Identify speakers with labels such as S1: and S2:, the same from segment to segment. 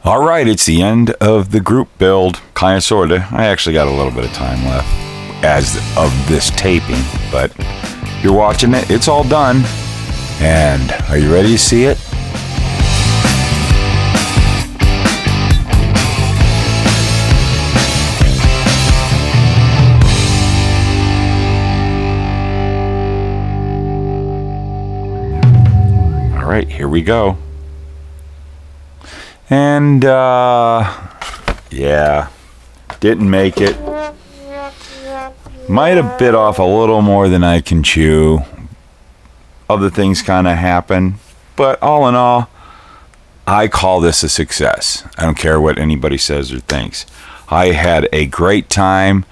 S1: All right, it's the end of the group build, kind of, sort of. I actually got a little bit of time left as of this taping, but you're watching it. It's all done. And are you ready to see it? All right, here we go. And, yeah, didn't make it. Might have bit off a little more than I can chew. Other things kind of happen. But all in all, I call this a success. I don't care what anybody says or thinks. I had a great time.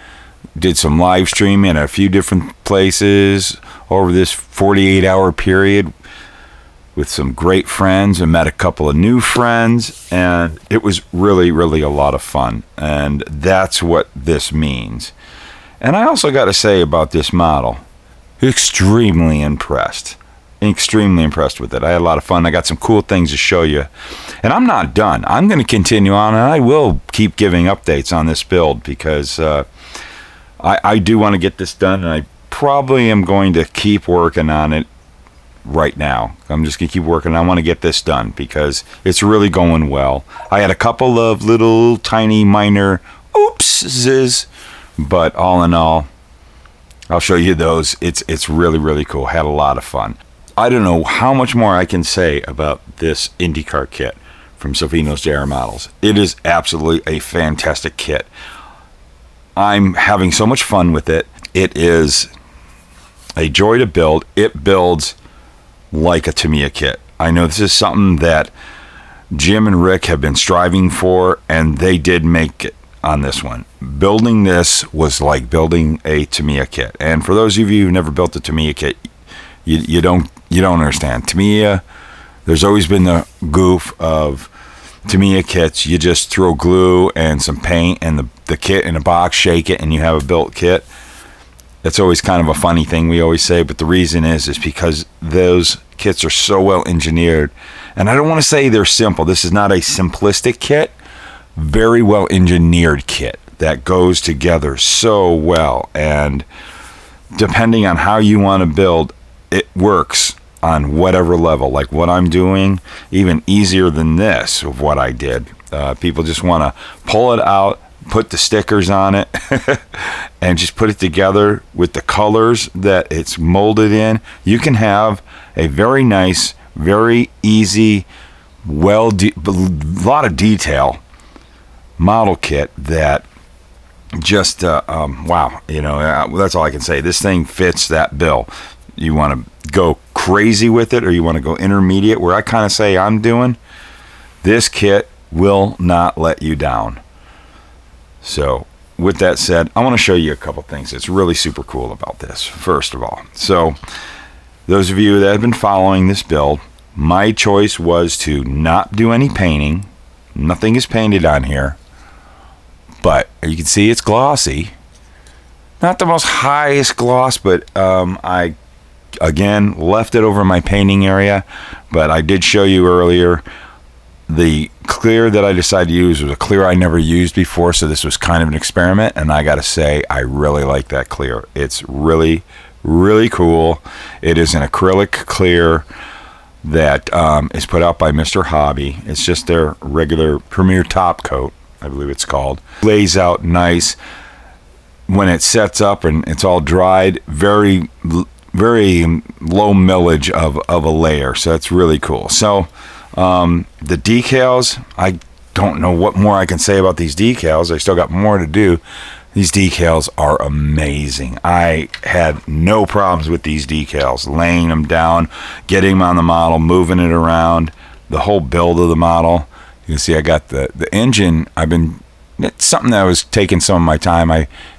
S1: Did some live streaming at a few different places over this 48-hour period with some great friends, and met a couple of new friends, and it was really, really a lot of fun. And that's what this means. And I also got to say about this model, extremely impressed with it. I had a lot of fun. I got some cool things to show you, and I'm not done. I'm going to continue on, and I will keep giving updates on this build, because I do want to get this done, and I probably am going to keep working on it right now. I'm just gonna keep working. I want to get this done because it's really going well. I had a couple of little tiny minor oopses, but all in all, I'll show you those. It's really, really cool. Had a lot of fun. I don't know how much more I can say about this IndyCar kit from Sofino's JR Models. It is absolutely a fantastic kit. I'm having so much fun with it. It is a joy to build. It builds like a Tamiya kit. I know this is something that Jim and Rick have been striving for, and they did make it on this one. Building this was like building a Tamiya kit. And for those of you who've never built a Tamiya kit, you don't understand. Tamiya, there's always been the goof of Tamiya kits. You just throw glue and some paint and the kit in a box, shake it, and you have a built kit. That's always kind of a funny thing we always say, but the reason is because those kits are so well engineered. And I don't want to say they're simple. This is not a simplistic kit. Very well engineered kit that goes together so well. And depending on how you want to build, it works on whatever level. Like what I'm doing, even easier than this of what I did. People just want to pull it out, put the stickers on it, and just put it together with the colors that it's molded in. You can have a very nice, very easy, a lot of detail model kit that just, wow, that's all I can say. This thing fits that bill. You want to go crazy with it, or you want to go intermediate, where I kind of say I'm doing, this kit will not let you down. So with that said, I want to show you a couple things that's really super cool about this, first of all. So those of you that have been following this build, my choice was to not do any painting. Nothing is painted on here, but you can see it's glossy. Not the most highest gloss, but I, again, left it over my painting area. But I did show you earlier, the clear that I decided to use was a clear I never used before, so this was kind of an experiment, and I gotta say, I really like that clear. It's really, really cool. It is an acrylic clear that is put out by Mr. Hobby. It's just their regular Premier Top Coat, I believe it's called. Lays out nice. When it sets up and it's all dried, very, very low millage of a layer, so it's really cool. So the decals, I don't know what more I can say about these decals. I still got more to do. These decals are amazing. I had no problems with these decals, laying them down, getting them on the model, moving it around, the whole build of the model. You can see I got the engine. It's something that was taking some of my time.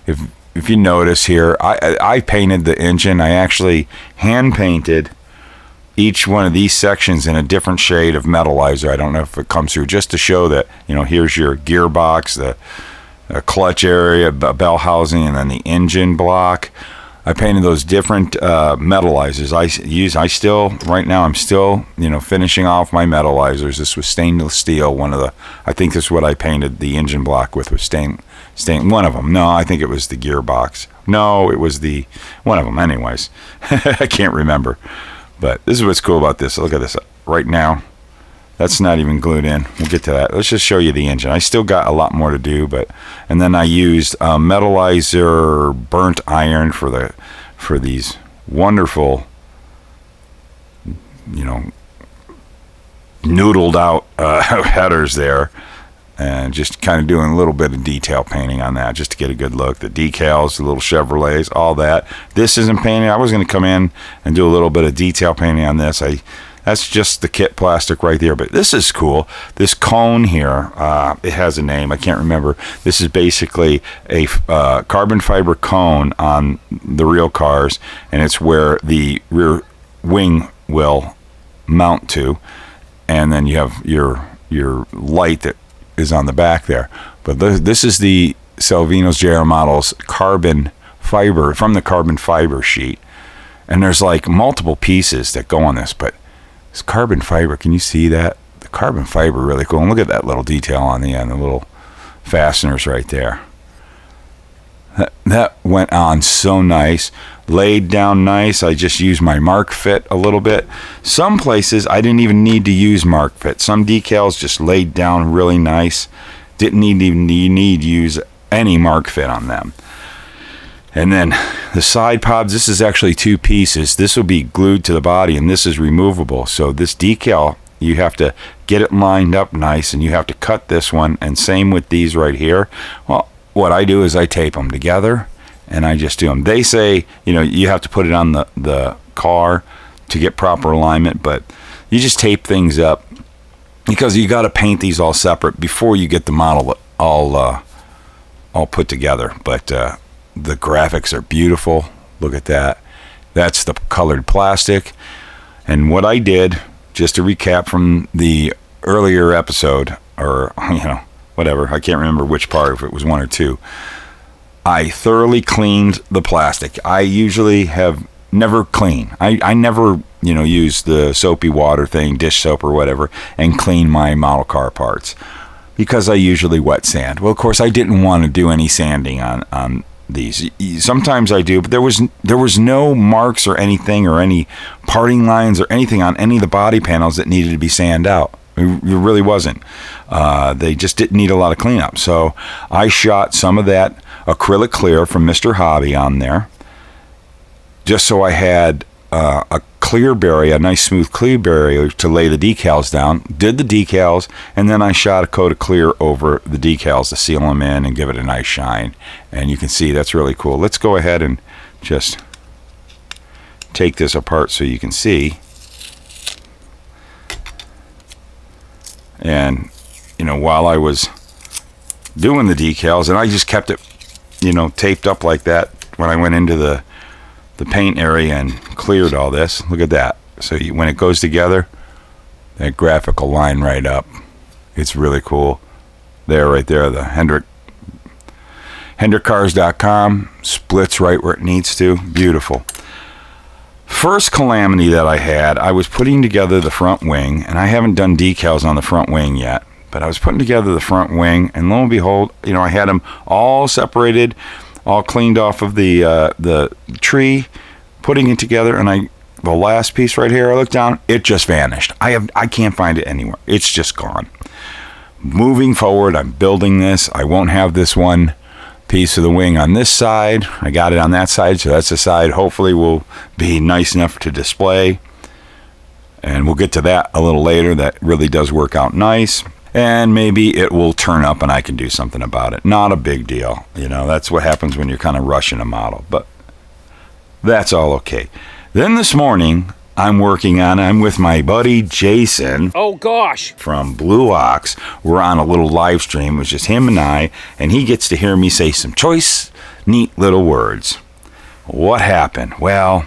S1: If you notice here, I painted the engine. I actually hand painted each one of these sections in a different shade of metallizer. I don't know if it comes through, just to show that, here's your gearbox, the clutch area, bell housing, and then the engine block. I painted those different metallizers. Right now I'm still, finishing off my metallizers. This was stainless steel. I think this is what I painted the engine block with, was stain. One of them. No, I think it was the gearbox. No, it was one of them. Anyways, I can't remember. But this is what's cool about this. Look at this right now. That's not even glued in. We'll get to that. Let's just show you the engine. I still got a lot more to do, and then I used metallizer burnt iron for these wonderful, noodled out headers there, and just kind of doing a little bit of detail painting on that just to get a good look. The decals, the little Chevrolets, all that. This isn't painted. I was going to come in and do a little bit of detail painting on this. That's just the kit plastic right there. But this is cool. This cone here, it has a name. I can't remember. This is basically a carbon fiber cone on the real cars, and it's where the rear wing will mount to. And then you have your light that is on the back there. But this is the Salvino's JR Models carbon fiber, from the carbon fiber sheet. And there's like multiple pieces that go on this, but it's carbon fiber. Can you see that? The carbon fiber, really cool. And look at that little detail on the end, the little fasteners right there. That went on so nice. Laid down nice. I just used my Mark Fit a little bit. Some places I didn't even need to use Mark Fit. Some decals just laid down really nice. Didn't need to use any Mark Fit on them. And then the side pods, this is actually two pieces. This will be glued to the body, and this is removable. So this decal, you have to get it lined up nice, and you have to cut this one, and same with these right here. Well, what I do is I tape them together, and I just do them. They say, you have to put it on the car to get proper alignment, but you just tape things up because you got to paint these all separate before you get the model all put together. But the graphics are beautiful. Look at that. That's the colored plastic. And what I did, just to recap from the earlier episode, or whatever, I can't remember which part, if it was one or two, I thoroughly cleaned the plastic. I usually have never clean. I never use the soapy water thing, dish soap or whatever, and clean my model car parts, because I usually wet sand. Well, of course, I didn't want to do any sanding on these. Sometimes I do, but there was no marks or anything, or any parting lines or anything on any of the body panels that needed to be sanded out. It really wasn't. They just didn't need a lot of cleanup. So I shot some of that acrylic clear from Mr. Hobby on there, just so I had a clear barrier, a nice smooth clear barrier to lay the decals down. Did the decals, and then I shot a coat of clear over the decals to seal them in and give it a nice shine. And you can see that's really cool. Let's go ahead and just take this apart so you can see. And while I was doing the decals, and I just kept it taped up like that when I went into the paint area and cleared all this. Look at that. So when it goes together, that graphic will line right up. It's really cool. There, right there, the HendrickCars.com splits right where it needs to. Beautiful. First calamity that I had, I was putting together the front wing, and I haven't done decals on the front wing yet, but I was putting together the front wing, and lo and behold, I had them all separated, all cleaned off of the tree, putting it together, and the last piece right here, I look down, it just vanished. I can't find it anywhere. It's just gone. Moving forward, I'm building this. I won't have this one piece of the wing on this side. I got it on that side, so that's the side hopefully will be nice enough to display, and we'll get to that a little later. That really does work out nice, and maybe it will turn up and I can do something about it. Not a big deal. That's what happens when you're kind of rushing a model, but that's all okay. Then this morning, I'm with my buddy Jason.
S2: Oh gosh.
S1: From Blue Ox. We're on a little live stream. It was just him and I, and he gets to hear me say some choice, neat little words. What happened? Well,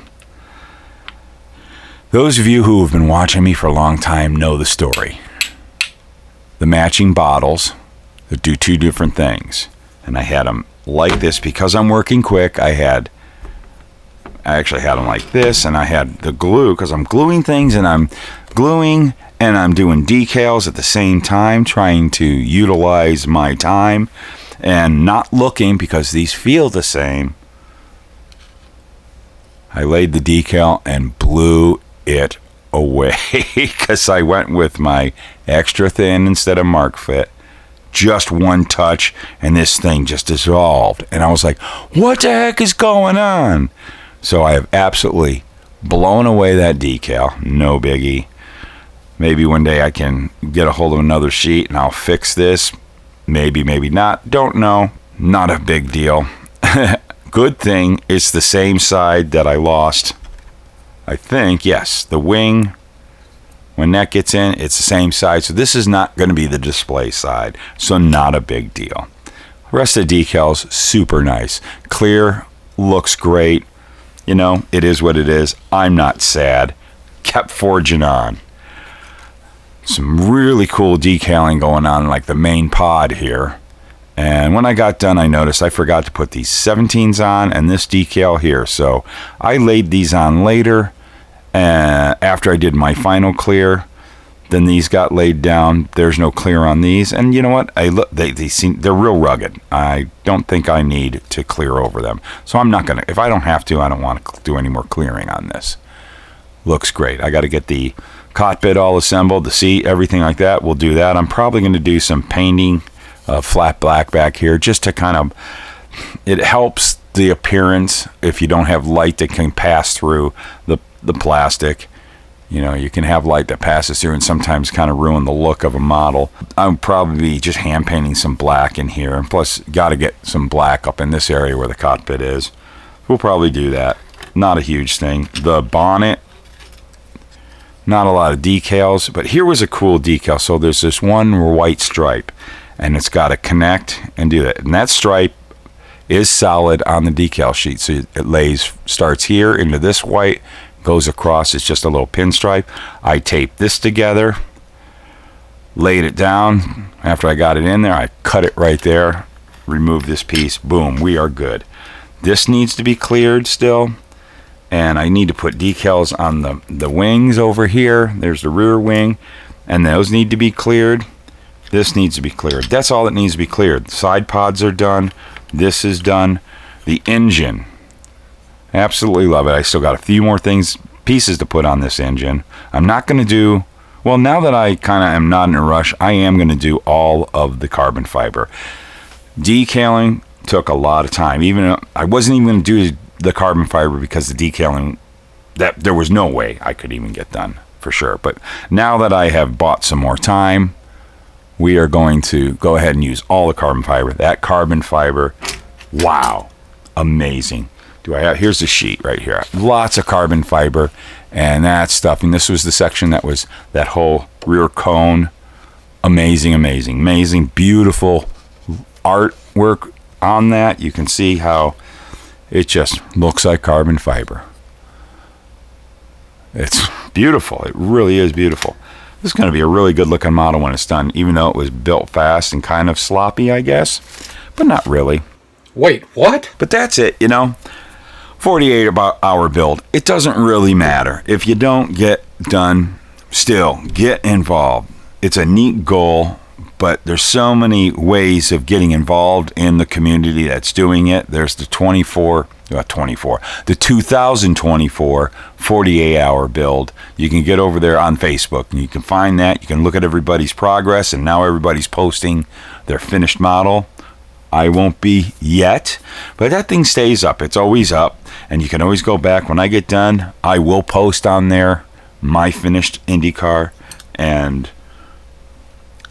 S1: those of you who have been watching me for a long time know the story. The matching bottles that do two different things. And I had them like this because I'm working quick. I had I actually had them like this, and I had the glue, because I'm gluing things, and I'm gluing and I'm doing decals at the same time, trying to utilize my time and not looking, because these feel the same. I laid the decal and blew it away because I went with my extra thin instead of Mark Fit. Just one touch and this thing just dissolved, and I was like, what the heck is going on? So I have absolutely blown away that decal. No biggie. Maybe one day I can get a hold of another sheet and I'll fix this. Maybe, maybe not. Don't know. Not a big deal. Good thing it's the same side that I lost. I think, yes, the wing, when that gets in, it's the same side. So this is not going to be the display side. So not a big deal. Rest of the decals, super nice. Clear, looks great. You know, it is what it is. I'm not sad. Kept forging on. Some really cool decaling going on, like the main pod here. And when I got done, I noticed I forgot to put these 17s on and this decal here. So I laid these on later after I did my final clear. Then these got laid down. There's no clear on these. And you know what? They're real rugged. I don't think I need to clear over them. So I'm not going to, if I don't have to, I don't want to do any more clearing on this. Looks great. I got to get the cockpit all assembled, the seat, everything like that. We'll do that. I'm probably going to do some painting of flat black back here, just to kind of, it helps the appearance if you don't have light that can pass through the plastic. You know, you can have light that passes through and sometimes kind of ruin the look of a model. I'll probably be just hand painting some black in here, and plus got to get some black up in this area where the cockpit is. We'll probably do that. Not a huge thing. The bonnet, not a lot of decals, but here was a cool decal. So there's this one white stripe, and it's got to connect and do that. And that stripe is solid on the decal sheet. So it starts here into this white, goes across. It's just a little pinstripe. I taped this together, laid it down. After I got it in there, I cut it right there, removed this piece. Boom, we are good. This needs to be cleared still. And I need to put decals on the wings over here. There's the rear wing, and those need to be cleared. This needs to be cleared. That's all that needs to be cleared. The side pods are done. This is done. The engine, absolutely love it. I still got a few more pieces to put on this engine. I'm not going to do, well, now that I kind of am not in a rush, I am going to do all of the carbon fiber. Decaling took a lot of time. Even I wasn't even going to do the carbon fiber because the decaling, that there was no way I could even get done for sure. But now that I have bought some more time, we are going to go ahead and use all the carbon fiber. That carbon fiber, wow, amazing. Here's the sheet right here. Lots of carbon fiber and that stuff. And this was the section that was that whole rear cone. Amazing, amazing, amazing, beautiful artwork on that. You can see how it just looks like carbon fiber. It's beautiful. It really is beautiful. This is going to be a really good looking model when it's done, even though it was built fast and kind of sloppy, I guess. But not really.
S2: Wait, what?
S1: But that's it, you know. 48-hour build. It doesn't really matter. If you don't get done, still get involved. It's a neat goal. But there's so many ways of getting involved in the community that's doing it. There's the 2024, the 2024 48-hour build. You can get over there on Facebook and you can find that. You can look at everybody's progress, and now everybody's posting their finished model. I won't be yet, but that thing stays up. It's always up, and you can always go back. When I get done, I will post on there my finished IndyCar, and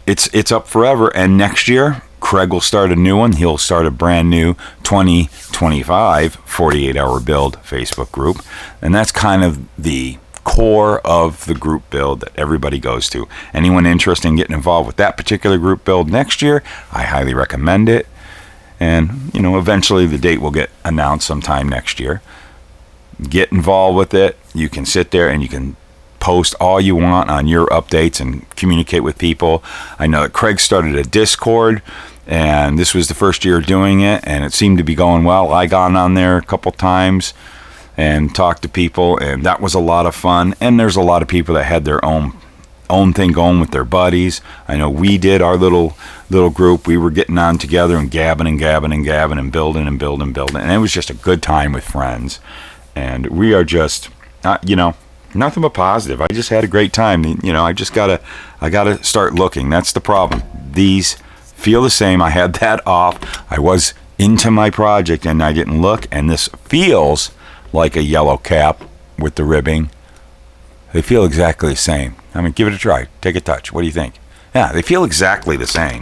S1: it's up forever. And next year, Craig will start a new one. He'll start a brand new 2025 48-hour build Facebook group. And that's kind of the core of the group build that everybody goes to. Anyone interested in getting involved with that particular group build next year, I highly recommend it. And, you know, eventually the date will get announced sometime next year. Get involved with it. You can sit there and you can post all you want on your updates and communicate with people. I know that Craig started a Discord, and this was the first year doing it, and it seemed to be going well. I got on there a couple times, and talk to people, and that was a lot of fun. And there's a lot of people that had their own thing going with their buddies. I know we did our little group. We were getting on together and gabbing and building, and it was just a good time with friends. And we are just nothing but positive. I just had a great time. I gotta start looking. That's the problem. These feel the same. I had that off. I was into my project and I didn't look, and this feels like a yellow cap with the ribbing. They feel exactly the same. I mean, give it a try. Take a touch. What do you think? Yeah, they feel exactly the same.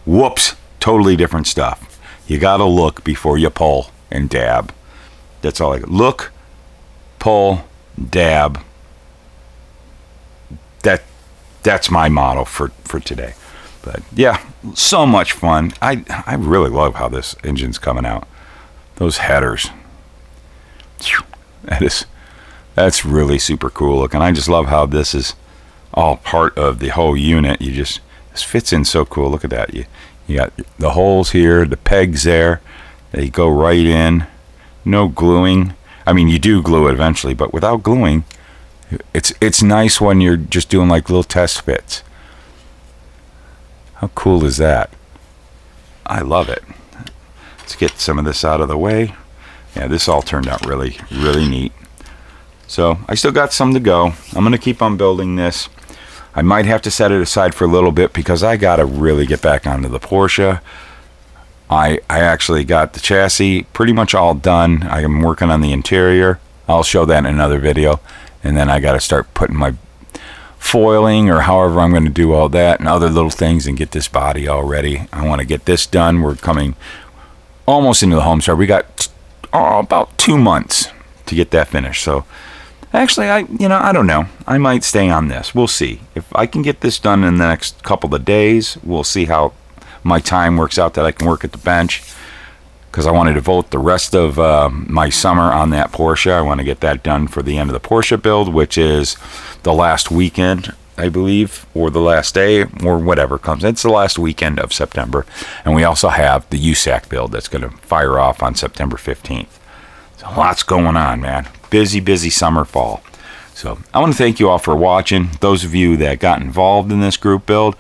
S1: Whoops. Totally different stuff. You gotta look before you pull and dab. That's all I got. Look, pull, dab. That's my motto for today. But yeah, so much fun. I really love how this engine's coming out. Those headers. That's really super cool looking. I just love how this is all part of the whole unit. This fits in so cool. Look at that. You got the holes here, the pegs there. They go right in. No gluing. I mean, you do glue it eventually, but without gluing, it's nice when you're just doing like little test fits. How cool is that? I love it. Let's get some of this out of the way. Yeah, this all turned out really, really neat. So I still got some to go. I'm going to keep on building this. I might have to set it aside for a little bit because I got to really get back onto the Porsche. I actually got the chassis pretty much all done. I am working on the interior. I'll show that in another video. And then I got to start putting my foiling or however I'm going to do all that and other little things and get this body all ready. I want to get this done. We're coming almost into the home start. We got about 2 months to get that finished. So actually, I don't know. I might stay on this. We'll see. If I can get this done in the next couple of days, we'll see how my time works out that I can work at the bench, because I want to devote the rest of my summer on that Porsche. I want to get that done for the end of the Porsche build, which is the last weekend, I believe, or the last day, or whatever comes. It's the last weekend of September. And we also have the USAC build that's going to fire off on September 15th. So lots going on, man. Busy summer, fall. So I want to thank you all for watching. Those of you that got involved in this group build,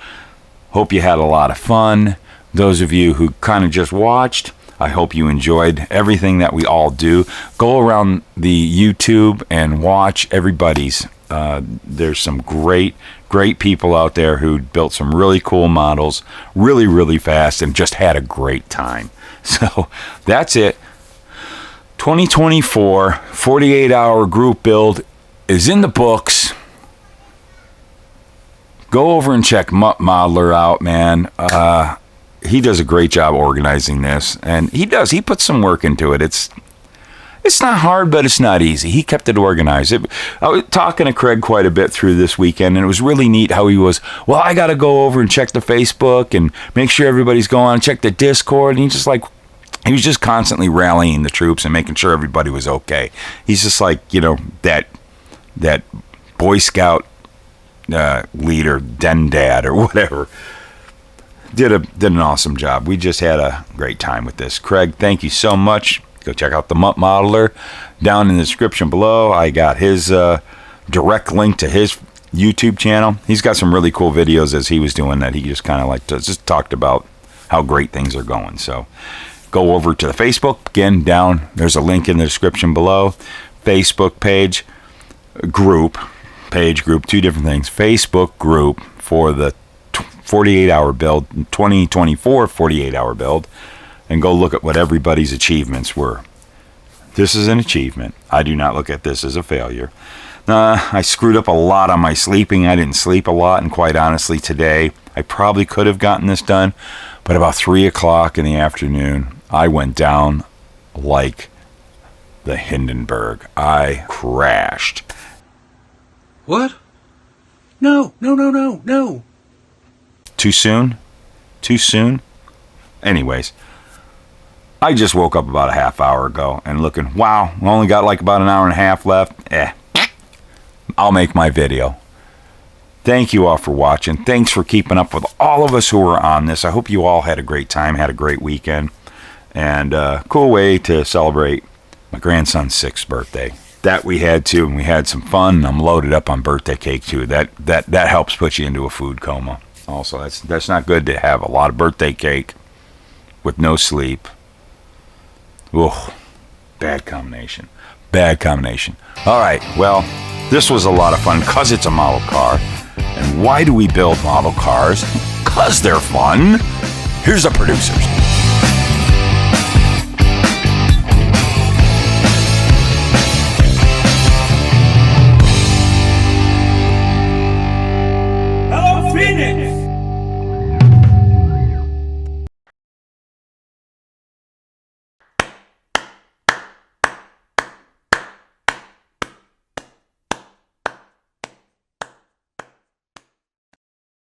S1: hope you had a lot of fun. Those of you who kind of just watched, I hope you enjoyed everything that we all do. Go around the YouTube and watch everybody's. There's some great people out there who built some really cool models really fast and just had a great time. So that's it. 2024 48-hour group build is in the books. Go over and check MuttModeler out, man. He does a great job organizing this, and he puts some work into it. It's not hard, but it's not easy. He kept it organized. I was talking to Craig quite a bit through this weekend, and it was really neat how he was, well, I got to go over and check the Facebook and make sure everybody's going on, check the Discord, and he was just constantly rallying the troops and making sure everybody was okay. He's just like, that Boy Scout leader, den dad, or whatever. Did an awesome job. We just had a great time with this. Craig, thank you so much. Go check out the MuttModeler down in the description below. I got his direct link to his YouTube channel. He's got some really cool videos as he was doing that. He just kind of just talked about how great things are going. So go over to the Facebook. Again, down, there's a link in the description below. Facebook page, group, two different things. Facebook group for the 48-hour build, 2024 48-hour build, and go look at what everybody's achievements were. This is an achievement. I do not look at this as a failure. I screwed up a lot on my sleeping. I didn't sleep a lot, and quite honestly, today, I probably could have gotten this done, but about 3 o'clock in the afternoon, I went down like the Hindenburg. I crashed.
S2: What? No.
S1: Too soon? Anyways, I just woke up about a half hour ago and looking, wow, I only got like about an hour and a half left. I'll make my video. Thank you all for watching. Thanks for keeping up with all of us who are on this. I hope you all had a great time, had a great weekend, and cool way to celebrate my grandson's 6th birthday. That we had too, and we had some fun. I'm loaded up on birthday cake too. That helps put you into a food coma. Also, that's not good to have a lot of birthday cake with no sleep. Ugh, bad combination. Bad combination. All right, well, this was a lot of fun because it's a model car. And why do we build model cars? Because they're fun. Here's the producers.